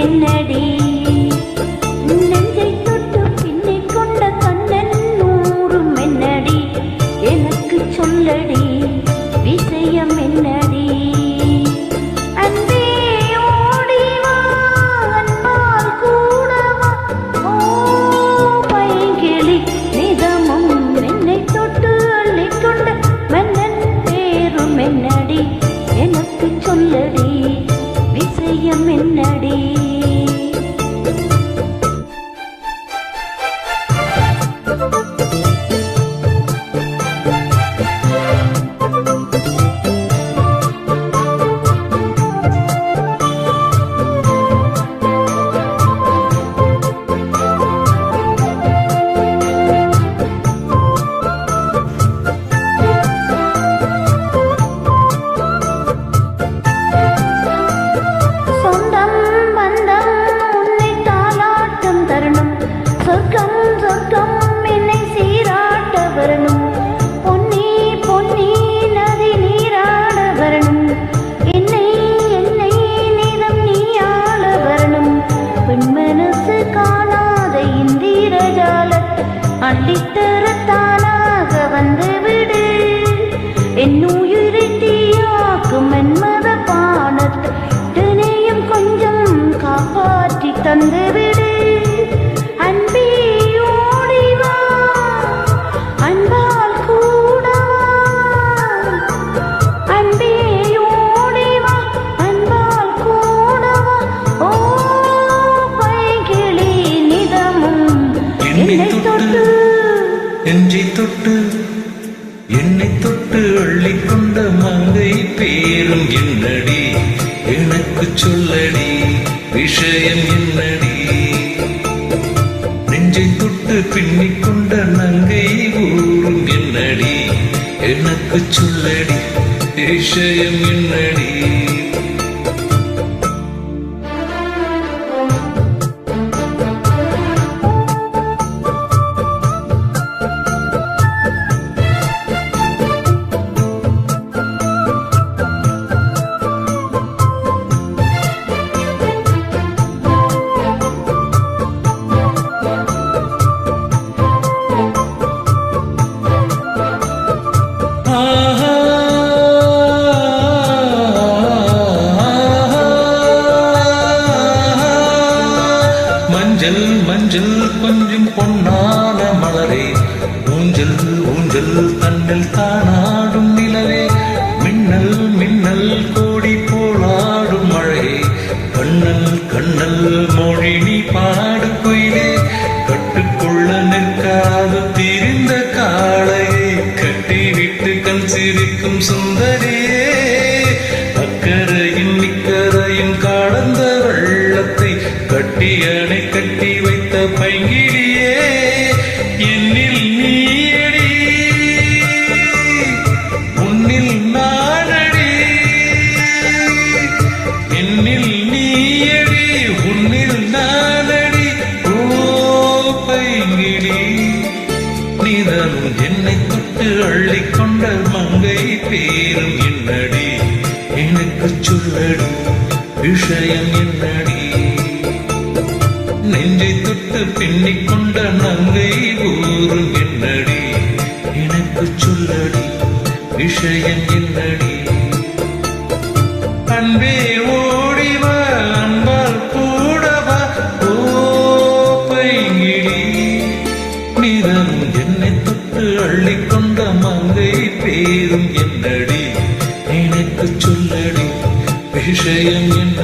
என்னடி நெஞ்சை தொட்டு பின்னை கொண்ட கண்ணன் நூறும் என்னடி எனக்கு சொல்லடி விஷயம் என்னடி எனக்கு சொல்லடி விஷயம் என்னடி சொர்க்கம் சொர்க்கம் என்னை சீராட்ட வரணும் பொன்னி பொன்னி நதி நீராட வரணும் என்னை என்னை நீதம் நீயாள வரணும் பெண் மனசு காணாத இந்திரஜாலத்தை அள்ளித்தரத்தானாக வந்து விடு என் உயிரை தீயாக்கும் மன்மத பானத்தை தினையும் கொஞ்சம் காப்பாற்றி தந்து விடு நெஞ்சை தொட்டு என்னை தொட்டு அள்ளிக்கொண்ட மங்கை பேரும் என்னடி எனக்கு சொல்லடி விஷயம் என்னடி நெஞ்சை தொட்டு பின்னிக்கொண்ட நங்கை ஊரும் என்னடி எனக்கு சொல்லடி விஷயம் என்னடி மஞ்சள் மஞ்சள் கொஞ்சம் பொன்னான மலரே ஊஞ்சல் ஊஞ்சல் தன்னில் தானாடும் நிலவே மின்னல் மின்னல் கோடி போலாடும் மழையே கண்ணல் கண்ணல் மொழி நீ பாடு குயிலே கட்டுக்கொள்ள நிற்காது திரிந்த காளையே கட்டிவிட்டு கண் சிரிக்கும் சுந்தரியே அக்கரையின் இக்கரையின் காடந்த வெள்ளத்தை கட்டி அணை கட்டி வைத்த பைங்கிலியே என்னில் நீயடி உன்னில் நானடி என்னில் நீயடி உன்னில் நானடி ஓ பைங்கிலி நீதானும் என்னை தொட்டு அள்ளிக்கொண்ட மங்கை பேரும் என்னடி எனக்கு சொல்லடி விஷயம் என்னடி நெஞ்சை தொட்டு பின்னிக்கொண்ட நங்கை ஊரும் என்னடி எனக்கு சொல்லடி விஷயம் என்னடி அன்பே ஓடிவா அன்பால் கூடவா ஓ பைங்கிலி நீதான் என்னை தொட்டு அள்ளிக்கொண்ட மங்கை பேரும் என்னடி எனக்கு சொல்லடி விஷயம் என்ன